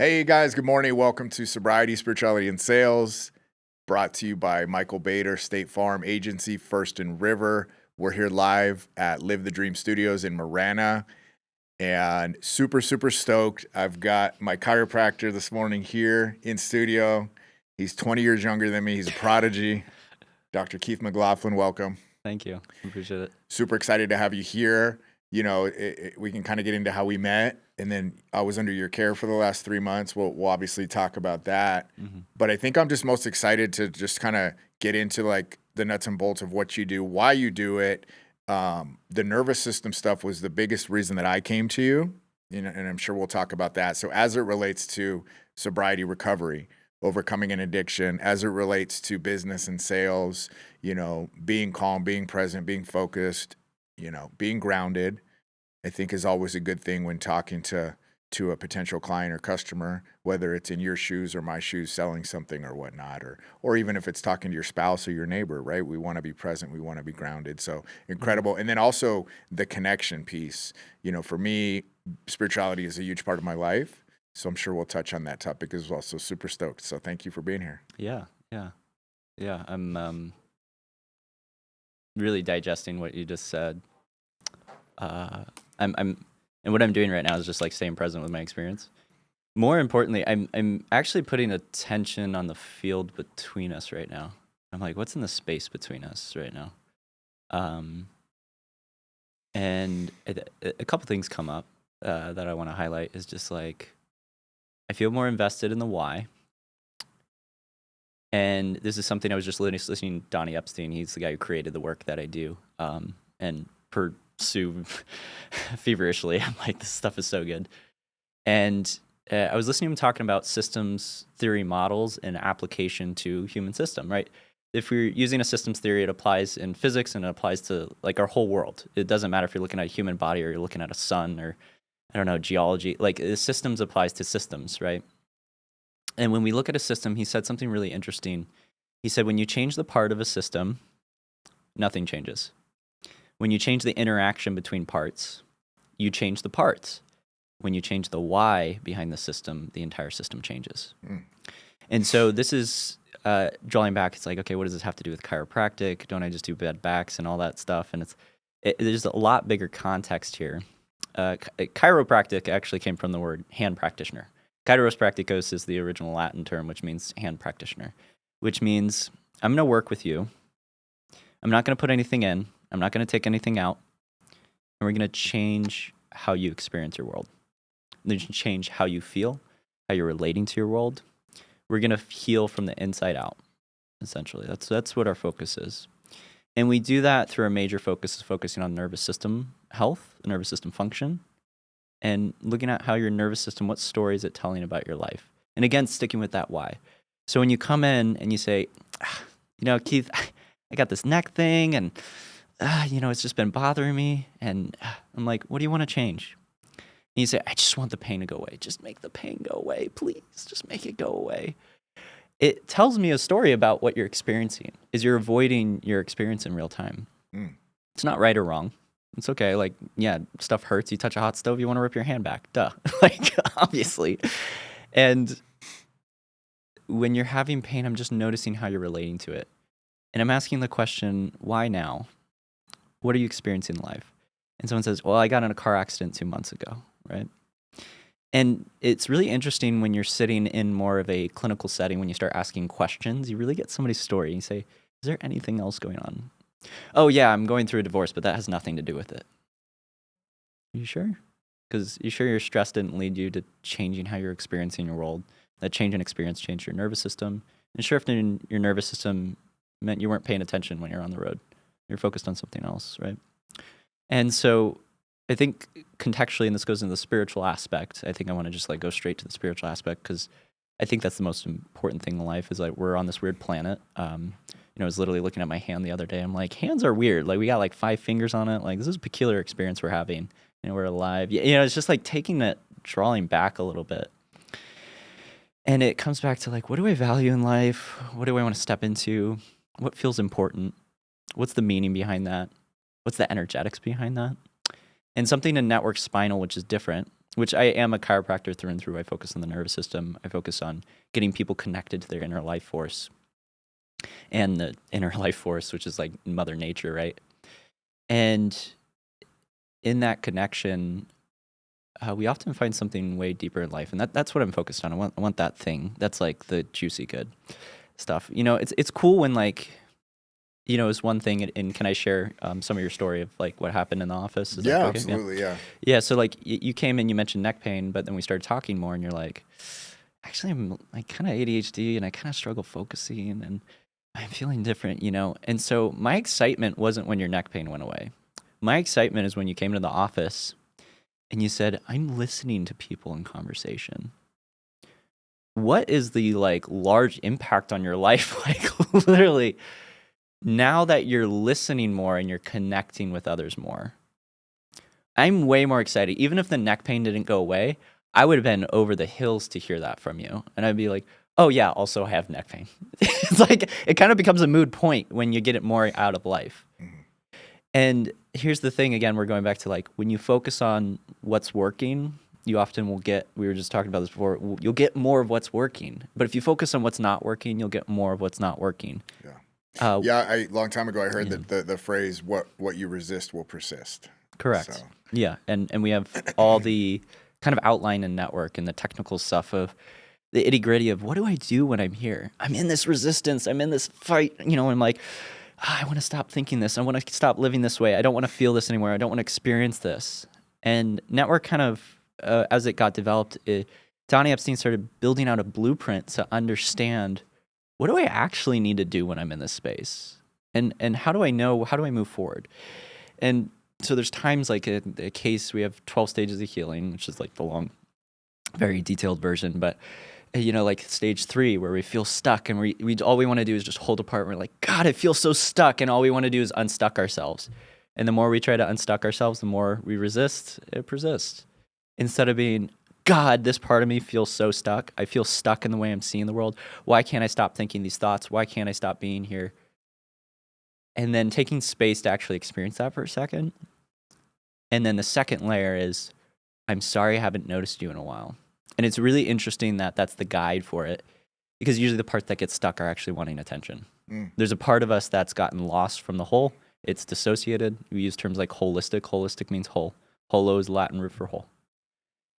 Hey guys, good morning. Welcome to Sobriety, Spirituality, and Sales, brought to you by Michael Bader, State Farm Agency, First and River. We're here live at Live the Dream Studios in Marana, and super stoked. I've got my chiropractor this morning here in studio. He's 20 years younger than me. He's a prodigy. Dr. Keith McLaughlin, welcome. Thank you. Appreciate it. Super excited to have you here. You know, we can kind of get into how we met, and then I was under your care for the last 3 months. We'll obviously talk about that. But I think I'm just most excited to just kind of get into like the nuts and bolts of what you do, why you do it. The nervous system stuff was the biggest reason that I came to you, and I'm sure we'll talk about that. So as it relates to sobriety recovery, overcoming an addiction, as it relates to business and sales, you know, being calm, being present, being focused, you know, being grounded, I think is always a good thing when talking to a potential client or customer, whether it's in your shoes or my shoes selling something or whatnot, or even if it's talking to your spouse or your neighbor, right? We want to be present. We want to be grounded. So incredible. And then also the connection piece. You know, for me, spirituality is a huge part of my life. So I'm sure we'll touch on that topic as well. So super stoked. So thank you for being here. Yeah. I'm really digesting what you just said. And what I'm doing right now is just like staying present with my experience. More importantly, I'm actually putting attention on the field between us right now. I'm like, what's in the space between us right now? And a couple things come up that I want to highlight is just like, I feel more invested in the why. And this is something I was just listening to Donnie Epstein. He's the guy who created the work that I do and pursue feverishly. I'm like, this stuff is so good. And I was listening to him talking about systems theory models and application to human system, right? If we're using a systems theory, it applies in physics and it applies to like our whole world. It doesn't matter if you're looking at a human body or you're looking at a sun or, I don't know, geology. Like systems applies to systems, right? And when we look at a system, he said something really interesting. He said, when you change the part of a system, nothing changes. When you change the interaction between parts, you change the parts. When you change the why behind the system, the entire system changes. And so this is drawing back. It's like, okay, what does this have to do with chiropractic? Don't I just do bad backs and all that stuff? And there's a lot bigger context here. Chiropractic actually came from the word hand practitioner. Kairos practicos is the original Latin term, which means hand practitioner, which means I'm going to work with you. I'm not going to put anything in. I'm not going to take anything out. And we're going to change how you experience your world. We're going to change how you feel, how you're relating to your world. We're going to heal from the inside out, essentially. That's what our focus is. And we do that through our major focus is focusing on nervous system health, nervous system function, and looking at how your nervous system, what story is it telling about your life? And again, sticking with that why. So when you come in and you say, you know, Keith, I got this neck thing and, you know, it's just been bothering me. And I'm like, what do you want to change? And you say, I just want the pain to go away. Just make the pain go away, please. Just make it go away. It tells me a story about what you're experiencing, is you're avoiding your experience in real time. It's not right or wrong. It's okay. Like, yeah, stuff hurts. You touch a hot stove, you want to rip your hand back. Duh. Like, obviously. And when you're having pain, I'm just noticing how you're relating to it. And I'm asking the question, why now? What are you experiencing in life? And someone says, well, I got in a car accident 2 months ago, right? And it's really interesting when you're sitting in more of a clinical setting, when you start asking questions, you really get somebody's story. You say, is there anything else going on? Oh, yeah, I'm going through a divorce, but that has nothing to do with it. Are you sure? Because you sure your stress didn't lead you to changing how you're experiencing your world? That change in experience changed your nervous system. And sure, if your nervous system meant you weren't paying attention when you're on the road. You're focused on something else, right? And so I think contextually, and this goes into the spiritual aspect, I think I want to just like go straight to the spiritual aspect because I think that's the most important thing in life is like we're on this weird planet. You know, I was literally looking at my hand the other day. I'm like, hands are weird. Like we got like 5 fingers on it. Like this is a peculiar experience we're having. You know, we're alive. You know, it's just like taking it, drawing back a little bit. And it comes back to like, what do I value in life? What do I want to step into? What feels important? What's the meaning behind that? What's the energetics behind that? And something in Network Spinal, which is different, which I am a chiropractor through and through. I focus on the nervous system. I focus on getting people connected to their inner life force, and the inner life force, which is like Mother Nature, right? And in that connection, we often find something way deeper in life, and that's what I'm focused on. I want that thing. That's like the juicy good stuff. You know, it's cool when, like, you know, it's one thing. And can I share some of your story of like what happened in the office? Is that okay? Absolutely, yeah. Yeah. So like you came in, you mentioned neck pain, but then we started talking more, and you're like, actually, I'm like kind of ADHD, and I kind of struggle focusing, and I'm feeling different, you know. And so my excitement wasn't when your neck pain went away. My excitement is when you came into the office and you said, I'm listening to people in conversation. What is the like large impact on your life? Like literally, now that you're listening more and you're connecting with others more, I'm way more excited. Even if the neck pain didn't go away, I would have been over the hills to hear that from you. And I'd be like, oh yeah, also I have neck pain. It's like, it kind of becomes a moot point when you get it more out of life. And here's the thing, again, we're going back to like, when you focus on what's working, you often will get, we were just talking about this before, you'll get more of what's working. But if you focus on what's not working, you'll get more of what's not working. Yeah. Long time ago, I heard that the phrase, what you resist will persist. Correct. So. Yeah. And we have all the kind of outline and network and the technical stuff of the itty gritty of what do I do when I'm here? I'm in this resistance. I'm in this fight, you know, and I'm like, I want to stop thinking this. I want to stop living this way. I don't want to feel this anymore. I don't want to experience this. And network kind of, as it got developed, Donnie Epstein started building out a blueprint to understand, what do I actually need to do when I'm in this space? And how do I know, how do I move forward? And so there's times like a case, we have 12 stages of healing, which is like the long, very detailed version, but you know, like stage 3 where we feel stuck and we all we want to do is just hold apart. We're like, God, I feel so stuck. And all we want to do is unstuck ourselves. And the more we try to unstuck ourselves, the more we resist, it persists. Instead of being, God, this part of me feels so stuck. I feel stuck in the way I'm seeing the world. Why can't I stop thinking these thoughts? Why can't I stop being here? And then taking space to actually experience that for a second. And then the second layer is, I'm sorry I haven't noticed you in a while. And it's really interesting that that's the guide for it, because usually the parts that get stuck are actually wanting attention. There's a part of us that's gotten lost from the whole. It's dissociated. We use terms like holistic. Holistic means whole. Holo is Latin root for whole.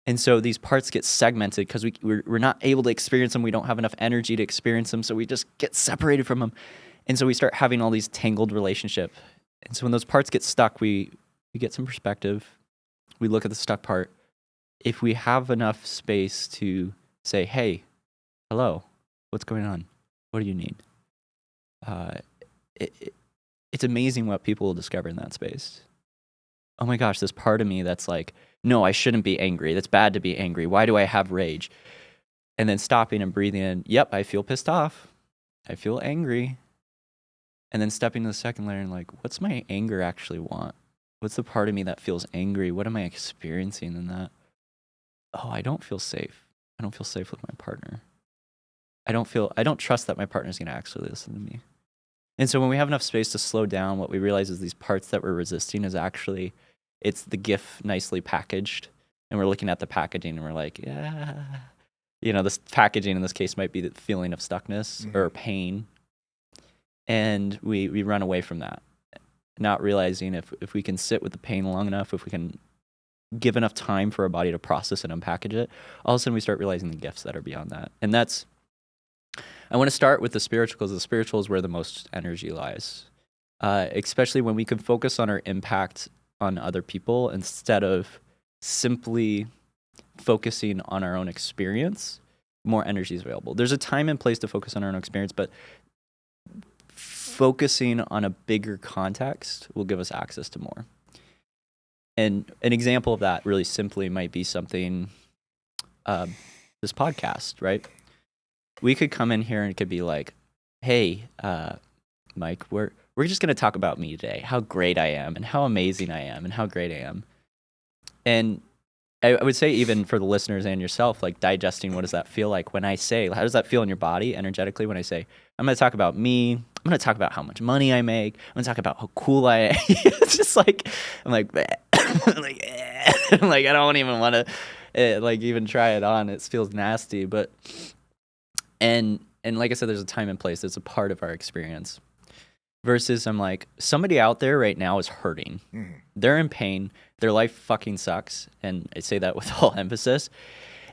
And so these parts get segmented because we're not able to experience them. We don't have enough energy to experience them. So we just get separated from them. And so we start having all these tangled relationships. And so when those parts get stuck, we get some perspective. We look at the stuck part. If we have enough space to say, hey, hello, what's going on? What do you need? It's amazing what people will discover in that space. Oh my gosh, this part of me that's like, no, I shouldn't be angry. That's bad to be angry. Why do I have rage? And then stopping and breathing in, yep, I feel pissed off. I feel angry. And then stepping to the second layer and like, what's my anger actually want? What's the part of me that feels angry? What am I experiencing in that? Oh, I don't feel safe. I don't feel safe with my partner. I don't trust that my partner's going to actually listen to me. And so when we have enough space to slow down, what we realize is these parts that we're resisting is actually, it's the gift nicely packaged. And we're looking at the packaging and we're like, yeah. You know, this packaging in this case might be the feeling of stuckness or pain. And we run away from that, not realizing if we can sit with the pain long enough, if we can give enough time for our body to process and unpackage it, all of a sudden we start realizing the gifts that are beyond that. And that's, I want to start with the spiritual, because the spiritual is where the most energy lies, especially when we can focus on our impact on other people instead of simply focusing on our own experience. More energy is available. There's a time and place to focus on our own experience, but focusing on a bigger context will give us access to more. And an example of that really simply might be something, this podcast, right? We could come in here and it could be like, hey, Mike, we're just going to talk about me today, how great I am and how amazing I am and how great I am. And I would say even for the listeners and yourself, like digesting, what does that feel like when I say, how does that feel in your body energetically when I say, I'm going to talk about me, I'm going to talk about how much money I make, I'm going to talk about how cool I am. It's just like, I'm like, I'm like, I don't even want to, like even try it on. It feels nasty, but and like I said, there's a time and place. It's a part of our experience. Versus I'm like, somebody out there right now is hurting. Mm-hmm. They're in pain. Their life fucking sucks. And I say that with all emphasis.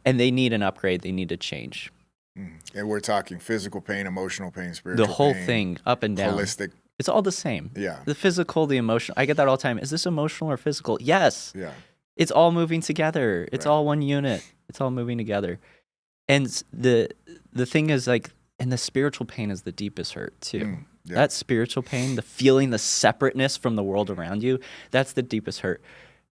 And they need an upgrade. They need to change. Mm-hmm. And we're talking physical pain, emotional pain, spiritual pain. The whole thing, up and down. Holistic. It's all the same. Yeah. The physical, the emotional. I get that all the time. Is this emotional or physical? Yes. Yeah. It's all moving together. It's Right. all one unit. It's all moving together. And the thing is, like, and the spiritual pain is the deepest hurt too. Yeah. That spiritual pain, the feeling the separateness from the world around you, that's the deepest hurt.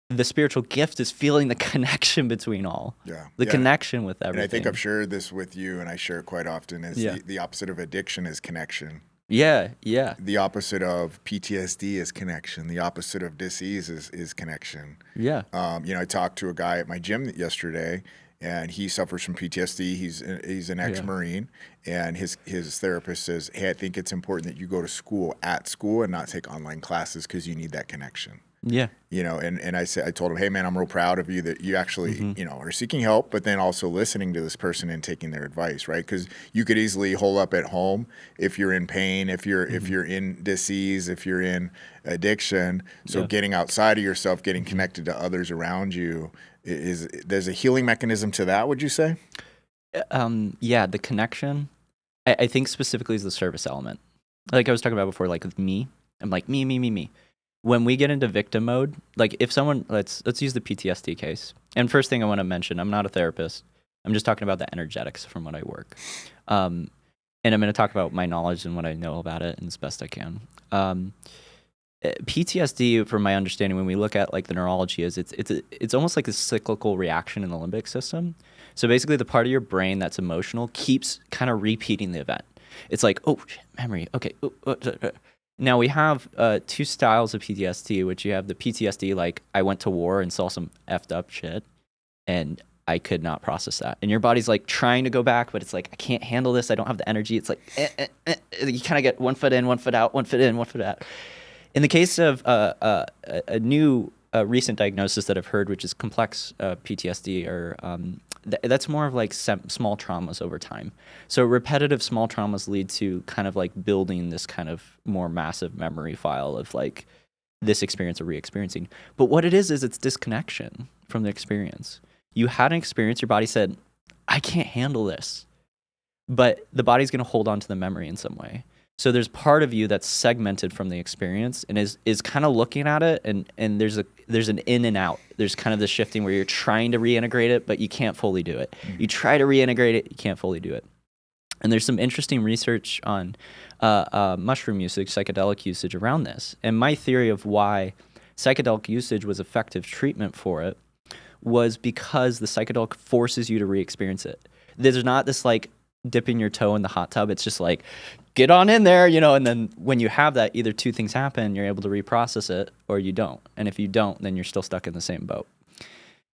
The spiritual gift is feeling the connection between all. Yeah. The connection with everything. And I think I've shared this with you, and I share it quite often, is the opposite of addiction is connection. Yeah, yeah. The opposite of PTSD is connection. The opposite of disease is connection. Yeah. I talked to a guy at my gym yesterday, and he suffers from PTSD. He's an ex-Marine, and his therapist says, hey, I think it's important that you go to school at school and not take online classes because you need that connection. Yeah. And I told him, hey man, I'm real proud of you that you actually, are seeking help, but then also listening to this person and taking their advice, right? Because you could easily hole up at home if you're in pain, if you're in disease, if you're in addiction. So getting outside of yourself, getting connected to others around you there's a healing mechanism to that, would you say? Yeah, the connection, I think specifically is the service element. Like I was talking about before, like with me, I'm like, me. When we get into victim mode, like if someone, let's use the PTSD case. And first thing I want to mention, I'm not a therapist. I'm just talking about the energetics from what I work. And I'm going to talk about my knowledge and what I know about it and as best I can. PTSD, from my understanding, when we look at like the neurology, is it's almost like a cyclical reaction in the limbic system. So basically, the part of your brain that's emotional keeps kind of repeating the event. It's like, oh, shit, memory. Okay. Now we have two styles of PTSD, which you have the PTSD like I went to war and saw some effed up shit, and I could not process that. And your body's like trying to go back, but it's like, I can't handle this. I don't have the energy. It's like, you kind of get 1 foot in, 1 foot out, 1 foot in, 1 foot out. In the case of a new recent diagnosis that I've heard, which is complex PTSD, or that's more of like small traumas over time. So repetitive small traumas lead to kind of like building this kind of more massive memory file of like this experience or re-experiencing. But what it is it's disconnection from the experience. You had an experience, your body said, I can't handle this. But the body's going to hold on to the memory in some way. So there's part of you that's segmented from the experience and is kind of looking at it, and there's an in and out. There's kind of the shifting where you're trying to reintegrate it, but you can't fully do it. You try to reintegrate it, you can't fully do it. And there's some interesting research on mushroom usage, psychedelic usage around this. And my theory of why psychedelic usage was effective treatment for it was because the psychedelic forces you to re-experience it. There's not this like dipping your toe in the hot tub. It's just like, get on in there, and then when you have that, either two things happen, you're able to reprocess it or you don't. And if you don't, then you're still stuck in the same boat.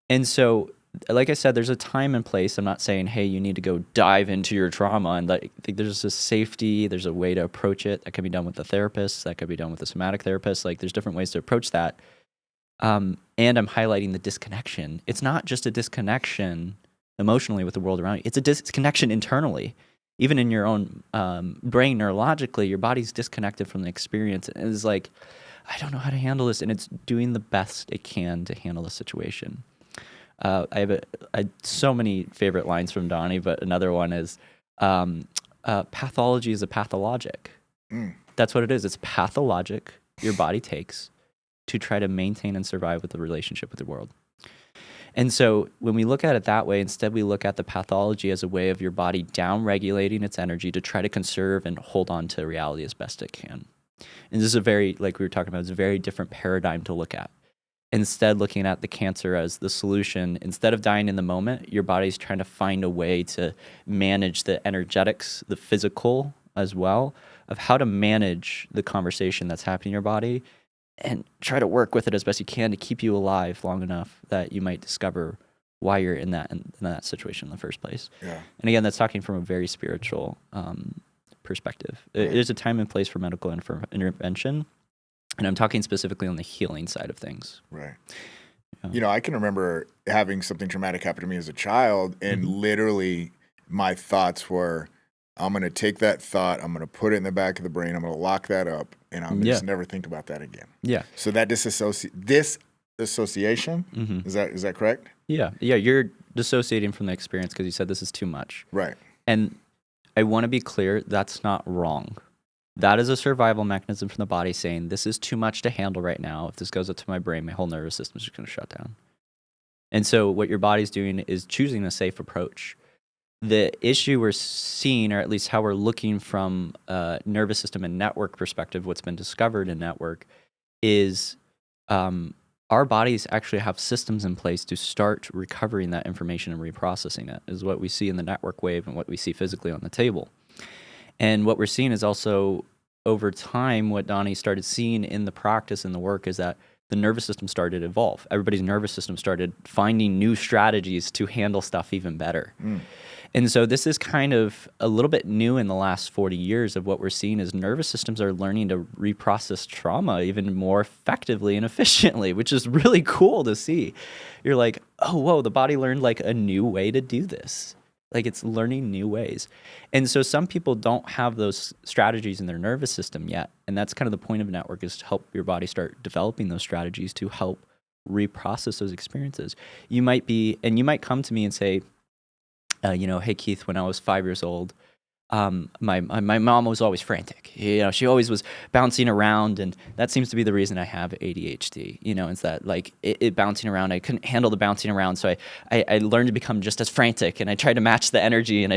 And so, like I said, there's a time and place. I'm not saying, hey, you need to go dive into your trauma. And I think there's a safety, there's a way to approach it. That can be done with the therapist. That could be done with a somatic therapist. Like there's different ways to approach that. And I'm highlighting the disconnection. It's not just a disconnection emotionally with the world around you. It's a disconnection internally. Even in your own brain, neurologically, your body's disconnected from the experience. And it's like, I don't know how to handle this. And it's doing the best it can to handle the situation. I have so many favorite lines from Donnie, but another one is, pathology is a pathologic. That's what it is. It's pathologic your body takes to try to maintain and survive with the relationship with the world. And so when we look at it that way, instead we look at the pathology as a way of your body down-regulating its energy to try to conserve and hold on to reality as best it can. And this is a very, like we were talking about, it's a very different paradigm to look at. Instead, looking at the cancer as the solution, instead of dying in the moment, your body's trying to find a way to manage the energetics, the physical as well, of how to manage the conversation that's happening in your body and try to work with it as best you can to keep you alive long enough that you might discover why you're in that situation in the first place. Yeah. And again, that's talking from a very spiritual perspective. Right. There's a time and place for medical intervention, and I'm talking specifically on the healing side of things. Right. You know, I can remember having something traumatic happen to me as a child, and literally my thoughts were, I'm going to take that thought, I'm going to put it in the back of the brain, I'm going to lock that up, and I'm going to just never think about that again. Yeah. So that disassociation, is that correct? Yeah. You're dissociating from the experience because you said this is too much. Right. And I want to be clear, that's not wrong. That is a survival mechanism from the body saying, this is too much to handle right now. If this goes up to my brain, my whole nervous system is just going to shut down. And so what your body's doing is choosing a safe approach. The issue we're seeing, or at least how we're looking from a nervous system and network perspective, what's been discovered in network, is our bodies actually have systems in place to start recovering that information and reprocessing it, is what we see in the network wave and what we see physically on the table. And what we're seeing is also, over time, what Donnie started seeing in the practice and the work is that the nervous system started to evolve. Everybody's nervous system started finding new strategies to handle stuff even better. And so this is kind of a little bit new in the last 40 years of what we're seeing is nervous systems are learning to reprocess trauma even more effectively and efficiently, which is really cool to see. You're like, oh, whoa, the body learned like a new way to do this. Like it's learning new ways. And so some people don't have those strategies in their nervous system yet. And that's kind of the point of network, is to help your body start developing those strategies to help reprocess those experiences. You might come to me and say, hey, Keith, when I was 5 years old, my mom was always frantic. She always was bouncing around, and that seems to be the reason I have ADHD. It's that like it bouncing around. I couldn't handle the bouncing around, so I learned to become just as frantic, and I tried to match the energy, and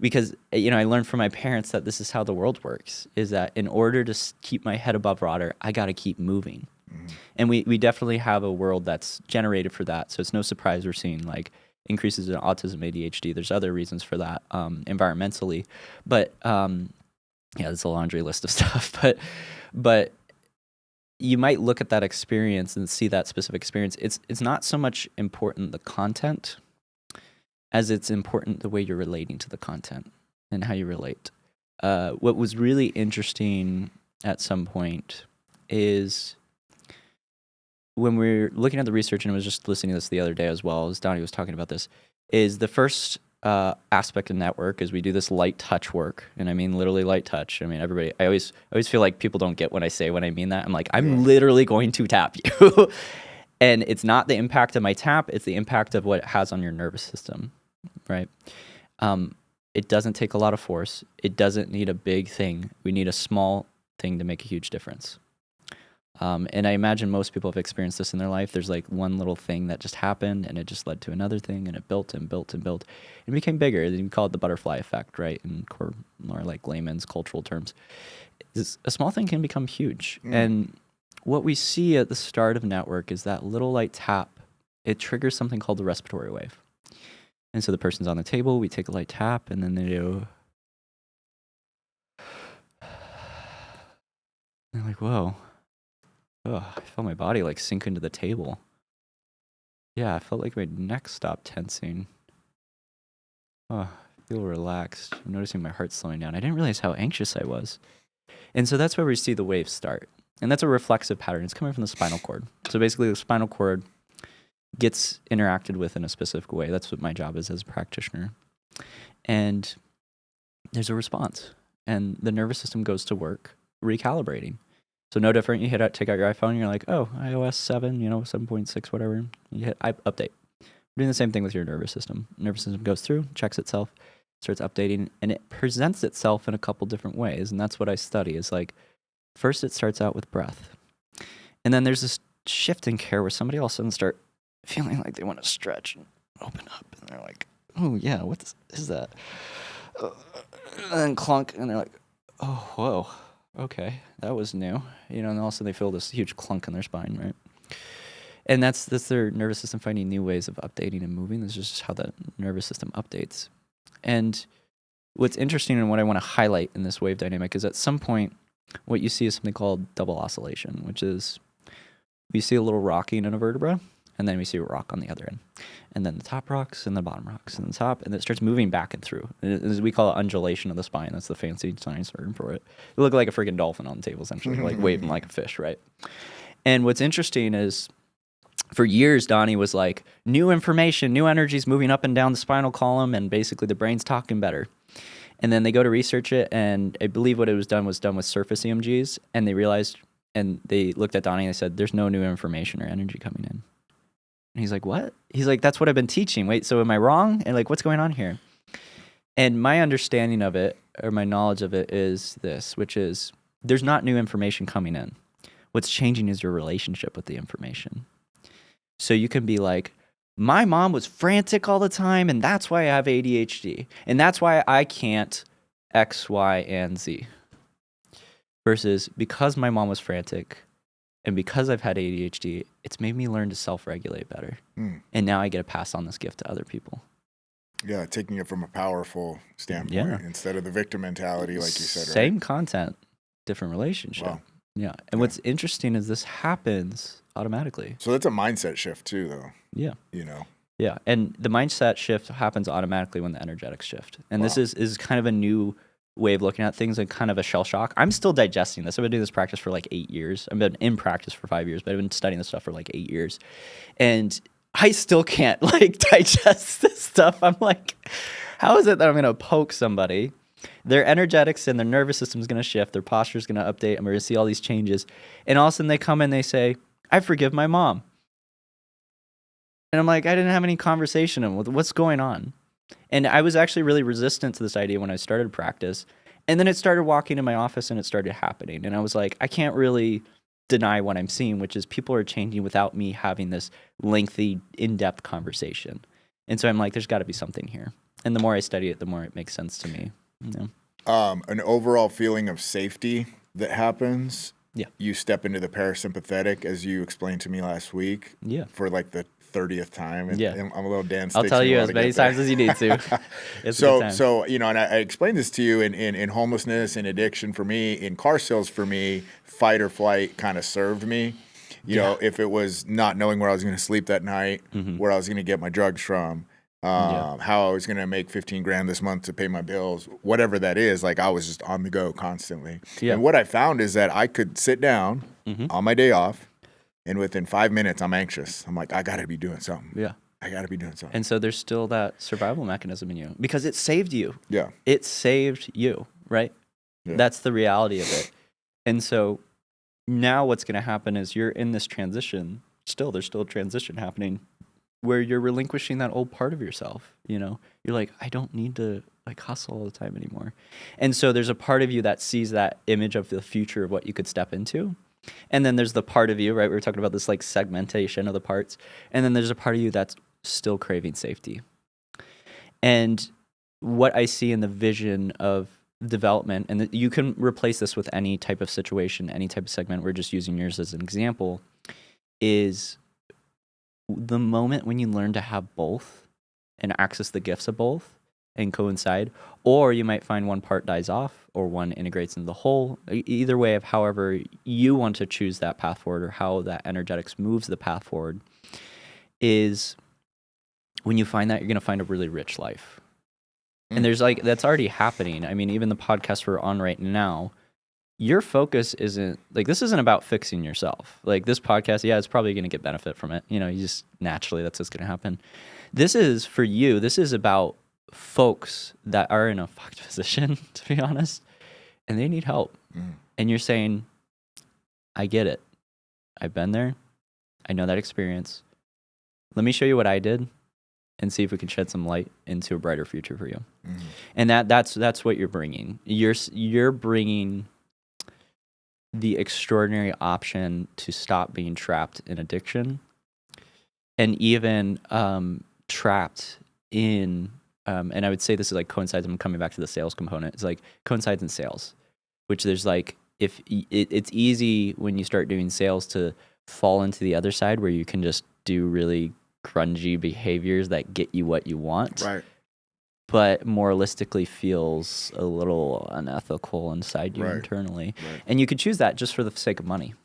because I learned from my parents that this is how the world works. Is that in order to keep my head above water, I got to keep moving, and we definitely have a world that's generated for that. So it's no surprise we're seeing like increases in autism, ADHD. There's other reasons for that environmentally, but there's a laundry list of stuff. But you might look at that experience and see that specific experience. It's not so much important the content as it's important the way you're relating to the content and how you relate. What was really interesting at some point is, when we're looking at the research, and I was just listening to this the other day as well, as Donnie was talking about this, is the first aspect of network is we do this light touch work. And I mean literally light touch. I mean, everybody, I always feel like people don't get what I say when I mean that. I'm like, I'm literally going to tap you. And it's not the impact of my tap, it's the impact of what it has on your nervous system, right? It doesn't take a lot of force. It doesn't need a big thing. We need a small thing to make a huge difference. And I imagine most people have experienced this in their life. There's like one little thing that just happened, and it just led to another thing, and it built and built and built. It became bigger. You call it the butterfly effect, right? In more like layman's cultural terms. A small thing can become huge. And what we see at the start of network is that little light tap. It triggers something called the respiratory wave. And so the person's on the table, we take a light tap, and then they do. They're like, whoa. Oh, I felt my body like sink into the table. Yeah, I felt like my neck stopped tensing. Oh, I feel relaxed. I'm noticing my heart slowing down. I didn't realize how anxious I was. And so that's where we see the waves start. And that's a reflexive pattern. It's coming from the spinal cord. So basically the spinal cord gets interacted with in a specific way. That's what my job is as a practitioner. And there's a response. And the nervous system goes to work recalibrating. So no different. You take out your iPhone, and you're like, oh, iOS 7, 7.6, whatever. You hit update. We're doing the same thing with your nervous system. Nervous system goes through, checks itself, starts updating, and it presents itself in a couple different ways. And that's what I study, is like, first it starts out with breath. And then there's this shift in care where somebody all of a sudden start feeling like they want to stretch and open up. And they're like, oh, yeah, what is that? And then clunk, and they're like, oh, whoa. Okay, that was new. And all of a sudden they feel this huge clunk in their spine, right? And that's their nervous system finding new ways of updating and moving. This is just how the nervous system updates. And what's interesting and what I want to highlight in this wave dynamic is at some point, what you see is something called double oscillation, which is we see a little rocking in a vertebra, and then we see a rock on the other end. And then the top rocks and the bottom rocks and the top, and it starts moving back and through. We call it undulation of the spine. That's the fancy science term for it. You look like a freaking dolphin on the table, essentially, like waving like a fish, right? And what's interesting is for years, Donnie was like, new information, new energies moving up and down the spinal column, and basically the brain's talking better. And then they go to research it, and I believe what it was done with surface EMGs, and they realized, and they looked at Donnie and they said, there's no new information or energy coming in. And he's like, what? He's like, that's what I've been teaching. Wait, so am I wrong? And like, what's going on here? And my understanding of it, or my knowledge of it, is this, which is there's not new information coming in. What's changing is your relationship with the information. So you can be like, my mom was frantic all the time, and that's why I have ADHD. And that's why I can't X, Y, and Z. Versus because my mom was frantic, and because I've had ADHD, it's made me learn to self-regulate better. And now I get to pass on this gift to other people. Yeah, taking it from a powerful standpoint instead of the victim mentality, like you said. Same content, different relationship. Wow. Yeah. And what's interesting is this happens automatically. So that's a mindset shift too, though. Yeah. You know? Yeah. And the mindset shift happens automatically when the energetics shift. And this is kind of a new way of looking at things and kind of a shell shock. I'm still digesting this. I've been doing this practice for like 8 years. I've been in practice for 5 years, but I've been studying this stuff for like 8 years. And I still can't like digest this stuff. I'm like, how is it that I'm going to poke somebody? Their energetics and their nervous system is going to shift. Their posture is going to update. I'm going to see all these changes. And all of a sudden they come and they say, I forgive my mom. And I'm like, I didn't have any conversation with what's going on. And I was actually really resistant to this idea when I started practice. And then it started walking in my office and it started happening. And I was like, I can't really deny what I'm seeing, which is people are changing without me having this lengthy, in-depth conversation. And so I'm like, there's got to be something here. And the more I study it, the more it makes sense to me. Yeah. An overall feeling of safety that happens. Yeah. You step into the parasympathetic, as you explained to me last week. Yeah. For like the 30th time. And I'm a little Dan I'll tell you as many times as you need to. It's a good time. So, you know, and I explained this to you in homelessness and addiction for me, in car sales for me, fight or flight kind of served me. You know, if it was not knowing where I was going to sleep that night, where I was going to get my drugs from, how I was going to make $15,000 this month to pay my bills, whatever that is, like I was just on the go constantly. Yeah. And what I found is that I could sit down on my day off, and within 5 minutes, I'm anxious. I'm like, I got to be doing something. Yeah. I got to be doing something. And so there's still that survival mechanism in you because it saved you. Yeah. It saved you, right? Yeah. That's the reality of it. And so now what's going to happen is you're in this transition. There's still a transition happening where you're relinquishing that old part of yourself. You know, you're like, I don't need to like hustle all the time anymore. And so there's a part of you that sees that image of the future of what you could step into. And then there's the part of you, right? We were talking about this like segmentation of the parts. And then there's a part of you that's still craving safety. And what I see in the vision of development, and you can replace this with any type of situation, any type of segment, we're just using yours as an example, is the moment when you learn to have both and access the gifts of both and coincide, or you might find one part dies off or one integrates into the whole. Either way of however you want to choose that path forward or how that energetics moves the path forward is when you find that, you're going to find a really rich life. And there's like, that's already happening. I mean, even the podcast we're on right now, your focus isn't like, this isn't about fixing yourself. Like this podcast, yeah, it's probably going to get benefit from it. You know, you just naturally, that's what's going to happen. This is for you. This is about folks that are in a fucked position, to be honest, and they need help. And you're saying, I get it. I've been there. I know that experience. Let me show you what I did and see if we can shed some light into a brighter future for you. And that's what you're bringing. You're bringing the extraordinary option to stop being trapped in addiction and even trapped in and I would say this is like coincides. I'm coming back to the sales component. It's like coincides in sales, which there's like if it's easy when you start doing sales to fall into the other side where you can just do really grungy behaviors that get you what you want, right? But moralistically feels a little unethical inside you internally, and you could choose that just for the sake of money.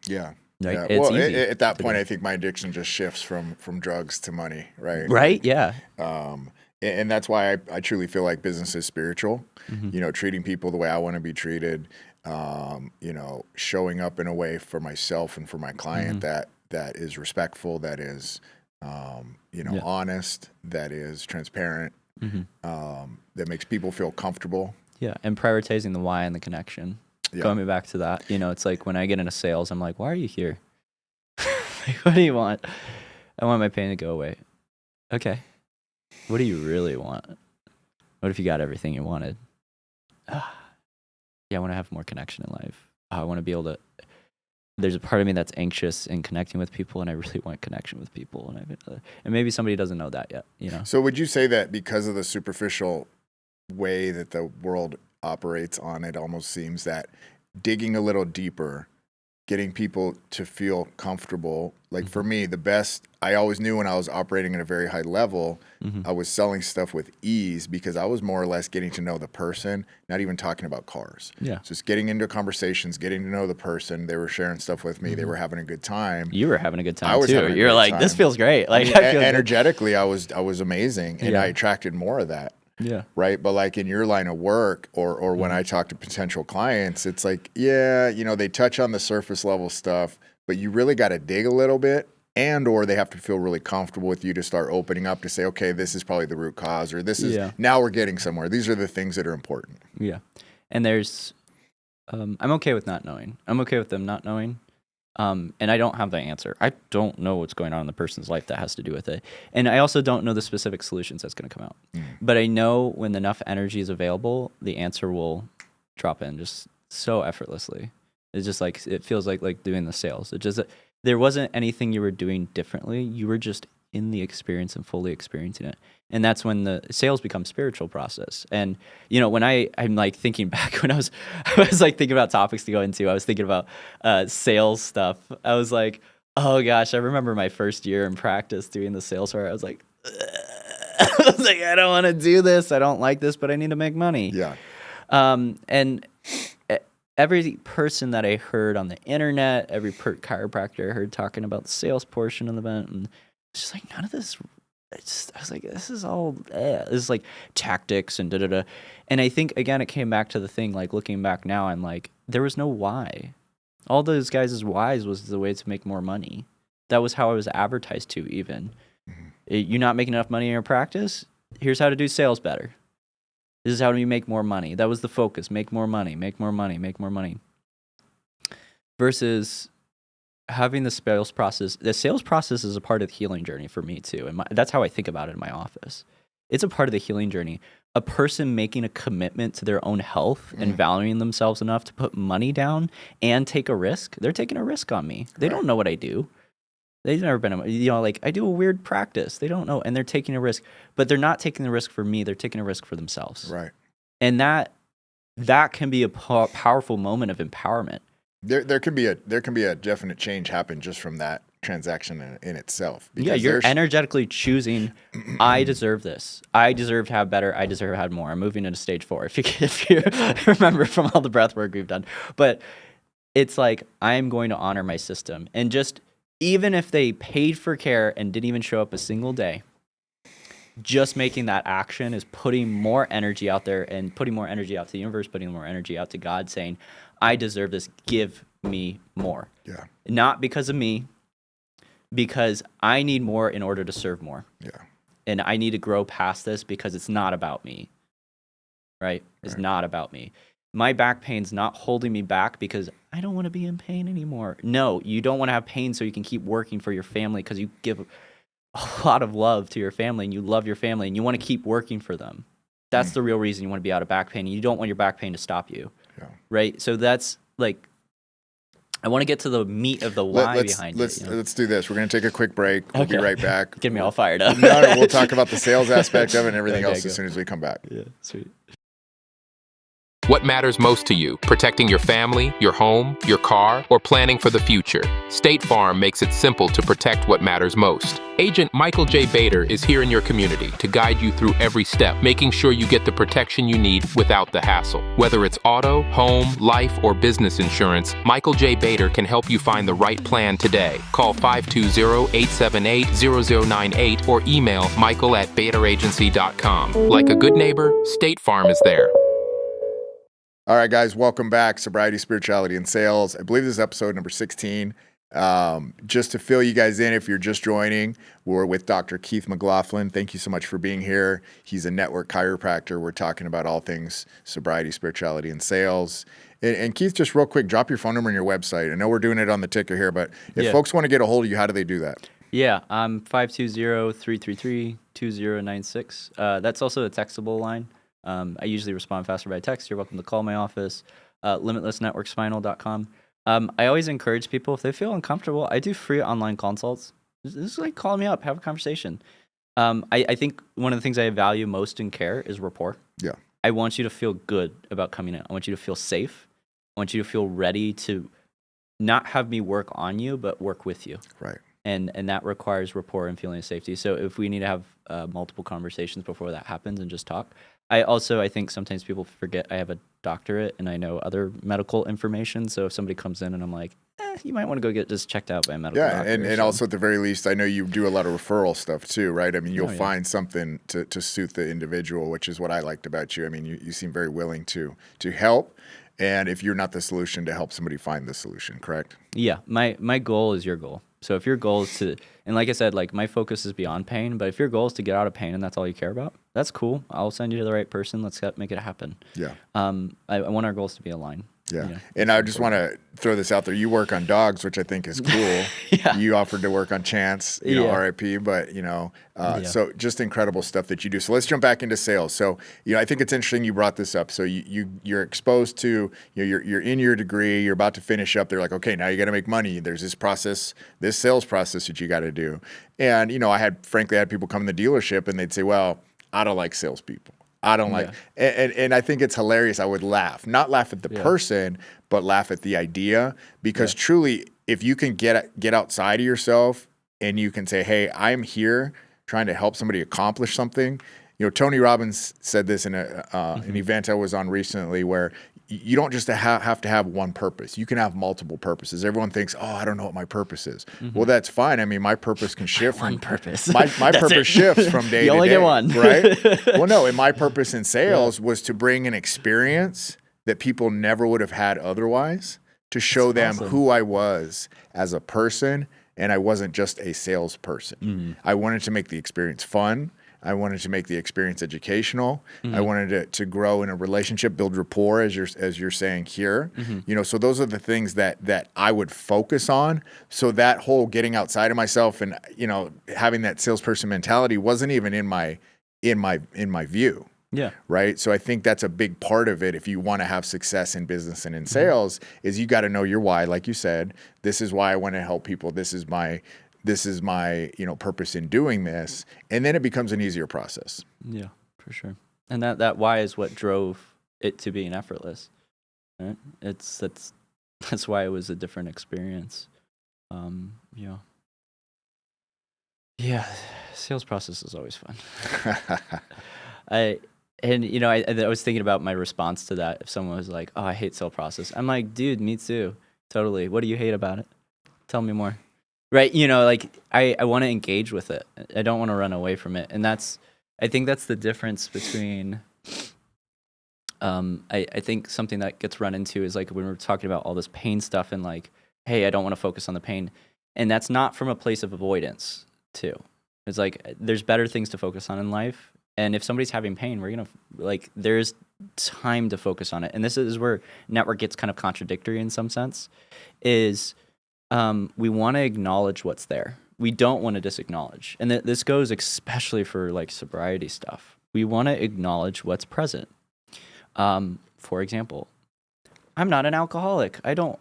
Yeah. Right? Yeah. Well, at that point, I think my addiction just shifts from drugs to money, right? Right. Yeah. And that's why I truly feel like business is spiritual. You know, treating people the way I want to be treated. You know, showing up in a way for myself and for my client that that is respectful, that is, honest, that is transparent, that makes people feel comfortable. Yeah, and prioritizing the why and the connection. Yeah. Going back to that, it's like when I get into sales, I'm like, why are you here? Like, what do you want? I want my pain to go away. Okay. What do you really want? What if you got everything you wanted? Yeah, I want to have more connection in life. I want to be able to... There's a part of me that's anxious in connecting with people, and I really want connection with people. And maybe somebody doesn't know that yet, So would you say that because of the superficial way that the world operates on, it almost seems that digging a little deeper, getting people to feel comfortable, like for me, the best, I always knew when I was operating at a very high level, I was selling stuff with ease because I was more or less getting to know the person, not even talking about cars. Yeah. Just getting into conversations, getting to know the person. They were sharing stuff with me. They were having a good time. You were having a good time too. You're like, this feels great. Like, I feel energetically, I was amazing, and I attracted more of that. Yeah. Right. But like in your line of work or when I talk to potential clients, it's like, they touch on the surface level stuff, but you really got to dig a little bit, or they have to feel really comfortable with you to start opening up to say, okay, this is probably the root cause, or this is now we're getting somewhere. These are the things that are important. Yeah. And there's, I'm okay with not knowing. I'm okay with them not knowing. And I don't have the answer. I don't know what's going on in the person's life that has to do with it. And I also don't know the specific solutions that's going to come out. But I know when enough energy is available, the answer will drop in just so effortlessly. It's just like, it feels like doing the sales. It just, there wasn't anything you were doing differently. You were just in the experience and fully experiencing it. And that's when the sales become spiritual process. And, when I'm like thinking back when I was like thinking about topics to go into, I was thinking about sales stuff. I was like, oh gosh, I remember my first year in practice doing the sales part. I was like, I don't want to do this. I don't like this, but I need to make money. Yeah. And every person that I heard on the internet, every chiropractor I heard talking about the sales portion of the event, and it's just like, none of this, I was like, this is all, this is like tactics and da-da-da. And I think, again, it came back to the thing, like looking back now, I'm like, there was no why. All those guys' whys was the way to make more money. That was how I was advertised to even. You're not making enough money in your practice? Here's how to do sales better. This is how you make more money. That was the focus. Make more money, make more money, make more money. Versus having the sales process. The sales process is a part of the healing journey for me too. And that's how I think about it in my office. It's a part of the healing journey. A person making a commitment to their own health and valuing themselves enough to put money down and take a risk. They're taking a risk on me. They don't know what I do. They've never been, like I do a weird practice. They don't know. And they're taking a risk, but they're not taking the risk for me. They're taking a risk for themselves. Right. And that can be a powerful moment of empowerment. There can be a definite change happen just from that transaction in itself. Yeah, you're energetically choosing, I deserve this. I deserve to have better. I deserve to have more. I'm moving into stage 4, if you remember from all the breath work we've done. But it's like, I'm going to honor my system. And just, even if they paid for care and didn't even show up a single day, just making that action is putting more energy out there and putting more energy out to the universe, putting more energy out to God, saying, I deserve this. Give me more. Yeah. Not because of me, because I need more in order to serve more. Yeah. And I need to grow past this because it's not about me. Right? It's not about me. My back pain's not holding me back because I don't want to be in pain anymore. No, you don't want to have pain so you can keep working for your family because you give a lot of love to your family and you love your family and you want to keep working for them. That's the real reason you want to be out of back pain. You don't want your back pain to stop you. Yeah. Right? So that's like, I want to get to the meat of the why behind it. Let's do this. We're going to take a quick break. We'll be right back. Get me all fired up. No, we'll talk about the sales aspect of it and everything else as soon as we come back. Yeah, sweet. What matters most to you? Protecting your family, your home, your car, or planning for the future? State Farm makes it simple to protect what matters most. Agent Michael J. Bader is here in your community to guide you through every step, making sure you get the protection you need without the hassle. Whether it's auto, home, life, or business insurance, Michael J. Bader can help you find the right plan today. Call 520-878-0098 or email michael@baderagency.com. Like a good neighbor, State Farm is there. All right, guys, welcome back. Sobriety, Spirituality, and Sales. I believe this is episode number 16. Just to fill you guys in, if you're just joining, we're with Dr. Keith McLaughlin. Thank you so much for being here. He's a network chiropractor. We're talking about all things sobriety, spirituality, and sales. And Keith, just real quick, drop your phone number and your website. I know we're doing it on the ticker here, but if folks want to get a hold of you, how do they do that? Yeah, I'm 520-333-2096. That's also a textable line. I usually respond faster by text. You're welcome to call my office, limitlessnetworkspinal.com. I always encourage people, if they feel uncomfortable, I do free online consults. Just like call me up, have a conversation. I think one of the things I value most in care is rapport. Yeah. I want you to feel good about coming in. I want you to feel safe. I want you to feel ready to not have me work on you, but work with you. Right. And that requires rapport and feeling of safety. So if we need to have multiple conversations before that happens and just talk. I think sometimes people forget I have a doctorate and I know other medical information. So if somebody comes in and I'm like, you might want to go get this checked out by a medical doctor. Yeah, and also at the very least, I know you do a lot of referral stuff too, right? I mean, you'll find something to suit the individual, which is what I liked about you. I mean, you seem very willing to help. And if you're not the solution, to help somebody find the solution, correct? Yeah, my goal is your goal. So if your goal is to, and like I said, like my focus is beyond pain, but if your goal is to get out of pain and that's all you care about, that's cool. I'll send you to the right person. Let's make it happen. Yeah. I want our goals to be aligned. Yeah. And I just want to throw this out there. You work on dogs, which I think is cool. Yeah. You offered to work on Chance, RIP, but, so just incredible stuff that you do. So let's jump back into sales. So, I think it's interesting you brought this up. So you're exposed to, you're in your degree, you're about to finish up. They're like, okay, now you got to make money. There's this process, this sales process that you got to do. And, I had people come in the dealership and they'd say, well, I don't like salespeople. I don't like, and I think it's hilarious. I would laugh, not laugh at the person, but laugh at the idea, because truly, if you can get outside of yourself and you can say, hey, I'm here trying to help somebody accomplish something. Tony Robbins said this in an event I was on recently, where you don't just have to have one purpose. You can have multiple purposes. Everyone thinks, oh, I don't know what my purpose is. Well, that's fine. I mean, my purpose can shift. One purpose. My purpose shifts from day to day. You only get one. Right? Well, no, and my purpose in sales was to bring an experience that people never would have had otherwise, to show them who I was as a person, and I wasn't just a salesperson. I wanted to make the experience fun. I wanted to make the experience educational. I wanted to grow in a relationship, build rapport, as you're saying here. So those are the things that I would focus on. So that whole getting outside of myself and having that salesperson mentality wasn't even in my view. Yeah. Right. So I think that's a big part of it. If you want to have success in business and in sales, is you got to know your why. Like you said, this is why I want to help people. This is my purpose in doing this. And then it becomes an easier process. Yeah, for sure. And that why is what drove it to being effortless. Right? That's why it was a different experience. Yeah, sales process is always fun. I was thinking about my response to that. If someone was like, oh, I hate sales process. I'm like, dude, me too. Totally. What do you hate about it? Tell me more. Right. I want to engage with it. I don't want to run away from it. And I think that's the difference between, I think something that gets run into is like when we're talking about all this pain stuff and like, hey, I don't want to focus on the pain. And that's not from a place of avoidance too. It's like, there's better things to focus on in life. And if somebody's having pain, we're going to there's time to focus on it. And this is where network gets kind of contradictory in some sense is, we want to acknowledge what's there. We don't want to disacknowledge. And this goes especially for like sobriety stuff. We want to acknowledge what's present. For example, I'm not an alcoholic. I don't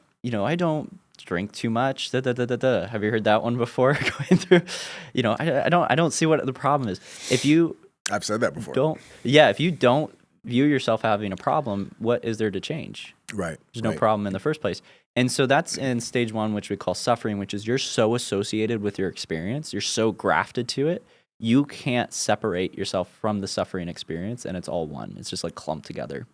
drink too much. Have you heard that one before? Going through, I don't see what the problem is. I've said that before. If you don't view yourself having a problem, what is there to change? Right. There's no problem in the first place. And so that's in stage one, which we call suffering, which is you're so associated with your experience. You're so grafted to it. You can't separate yourself from the suffering experience, and it's all one. It's just like clumped together.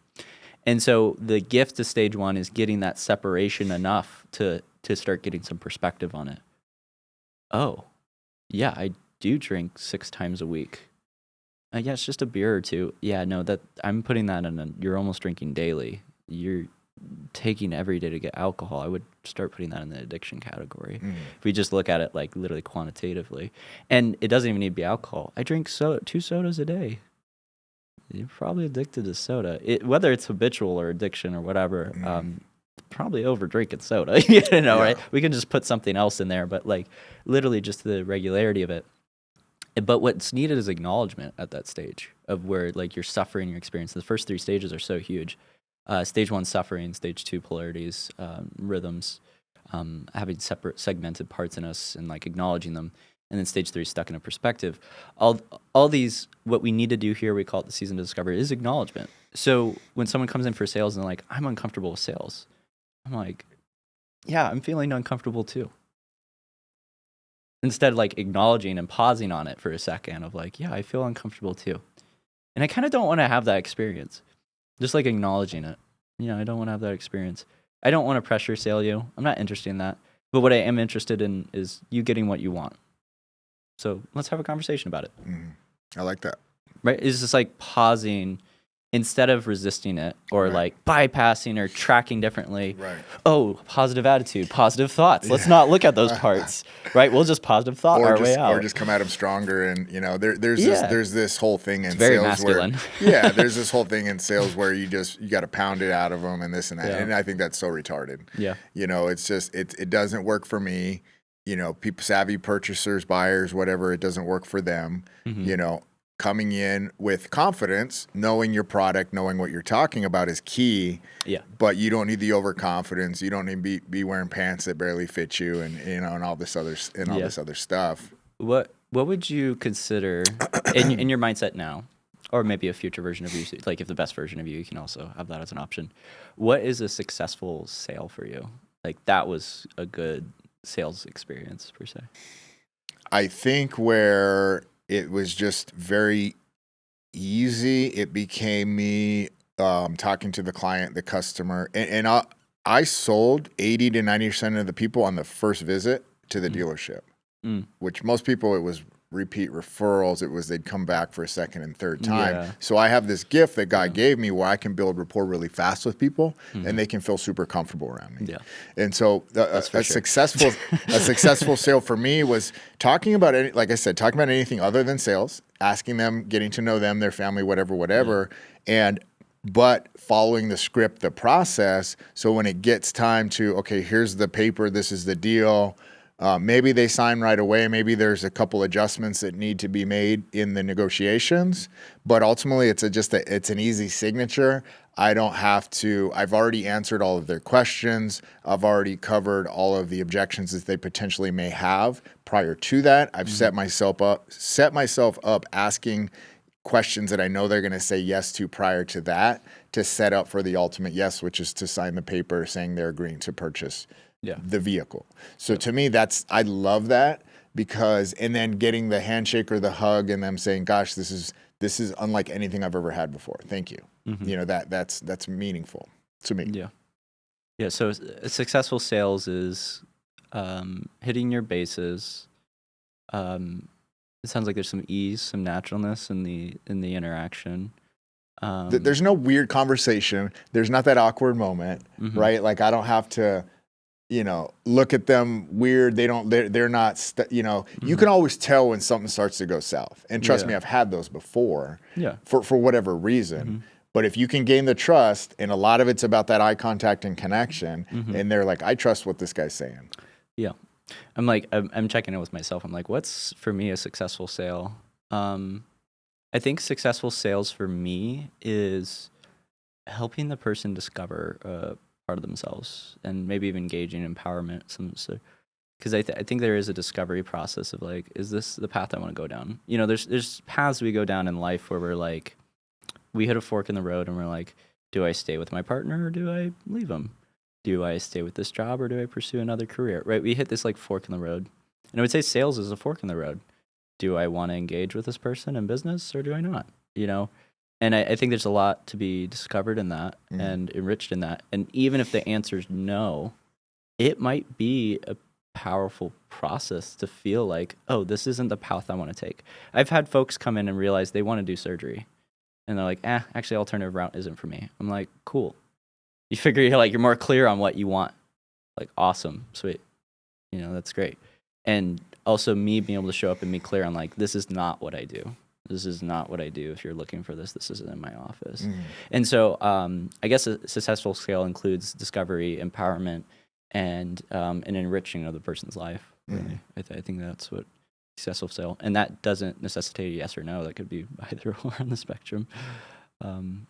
And so the gift to stage one is getting that separation enough to start getting some perspective on it. Oh, yeah, I do drink 6 times a week. Yeah, it's just a beer or two. Yeah, no, that I'm putting that in you're almost drinking daily. taking every day to get alcohol, I would start putting that in the addiction category. If we just look at it like literally quantitatively. And it doesn't even need to be alcohol. I drink 2 sodas a day. You're probably addicted to soda. Whether it's habitual or addiction or whatever, probably over drinking soda, right? We can just put something else in there, but like literally just the regularity of it. But what's needed is acknowledgement at that stage of where like you're suffering your experience. The first 3 stages are so huge. Stage 1, suffering. Stage 2, polarities, rhythms, having separate segmented parts in us and like acknowledging them. And then stage 3, stuck in a perspective. All these, what we need to do here, we call it the season to discover, is acknowledgement. So when someone comes in for sales and they're like, I'm uncomfortable with sales, I'm like, yeah, I'm feeling uncomfortable too. Instead of like acknowledging and pausing on it for a second of like, yeah, I feel uncomfortable too. And I kind of don't want to have that experience. Just like acknowledging it. I don't want to have that experience. I don't want to pressure sale you. I'm not interested in that. But what I am interested in is you getting what you want. So let's have a conversation about it. I like that. Right? It's just like pausing instead of resisting it or like bypassing or tracking differently. Right. Oh, positive attitude, positive thoughts. Let's not look at those parts, right? We'll just positive thought our way out. Or just come at them stronger. And, there's this whole thing in very sales masculine. where, there's this whole thing in sales where you got to pound it out of them and this and that. Yeah. And I think that's so retarded. Yeah. It's just, it doesn't work for me. People, savvy purchasers, buyers, whatever, it doesn't work for them. Coming in with confidence, knowing your product, knowing what you're talking about is key. Yeah. But you don't need the overconfidence. You don't need to be wearing pants that barely fit you and all this other stuff. What would you consider in your mindset now, or maybe a future version of you, like if the best version of you can also have that as an option. What is a successful sale for you? Like that was a good sales experience per se. I think where it was just very easy. It became me talking to the client, the customer, and I sold 80 to 90% of the people on the first visit to the dealership, which most people, it was repeat referrals. It was they'd come back for a second and third time. Yeah. So I have this gift that God gave me where I can build rapport really fast with people and they can feel super comfortable around me. Yeah. And so a successful sale for me was talking about anything other than sales, asking them, getting to know them, their family, whatever. But following the script, the process. So when it gets time to, okay, here's the paper, this is the deal. Maybe they sign right away. Maybe there's a couple adjustments that need to be made in the negotiations, but ultimately it's an easy signature. I don't have to. I've already answered all of their questions. I've already covered all of the objections that they potentially may have prior to that. I've set myself up asking questions that I know they're going to say yes to prior to that to set up for the ultimate yes, which is to sign the paper saying they're agreeing to purchase the vehicle. So to me, I love that because, and then getting the handshake or the hug and them saying, gosh, this is unlike anything I've ever had before. Thank you. That's meaningful to me. Yeah. Yeah. So successful sales is hitting your bases. It sounds like there's some ease, some naturalness in the interaction. There's no weird conversation. There's not that awkward moment, right? Like I don't have to, look at them weird. They're not, you can always tell when something starts to go south. And trust me, I've had those before for whatever reason. But if you can gain the trust, and a lot of it's about that eye contact and connection, and they're like, I trust what this guy's saying. Yeah. I'm checking in with myself. I'm like, what's for me a successful sale? I think successful sales for me is helping the person discover a part of themselves and maybe even engaging in empowerment. Because I think there is a discovery process of like, is this the path I want to go down? There's paths we go down in life where we're like, we hit a fork in the road and we're like, do I stay with my partner or do I leave him? Do I stay with this job or do I pursue another career? Right? We hit this like fork in the road. And I would say sales is a fork in the road. Do I want to engage with this person in business or do I not? And I think there's a lot to be discovered in that and enriched in that. And even if the answer is no, it might be a powerful process to feel like, oh, this isn't the path I want to take. I've had folks come in and realize they want to do surgery. And they're like, actually, alternative route isn't for me. I'm like, cool. You figure you're more clear on what you want. Like, awesome, sweet, that's great. And also me being able to show up and be clear on like, this is not what I do. This is not what I do. If you're looking for this, this isn't in my office. And so I guess a successful scale includes discovery, empowerment, and an enriching of the person's life. Really. I think that's what successful sale. And that doesn't necessitate a yes or no. That could be either or on the spectrum. And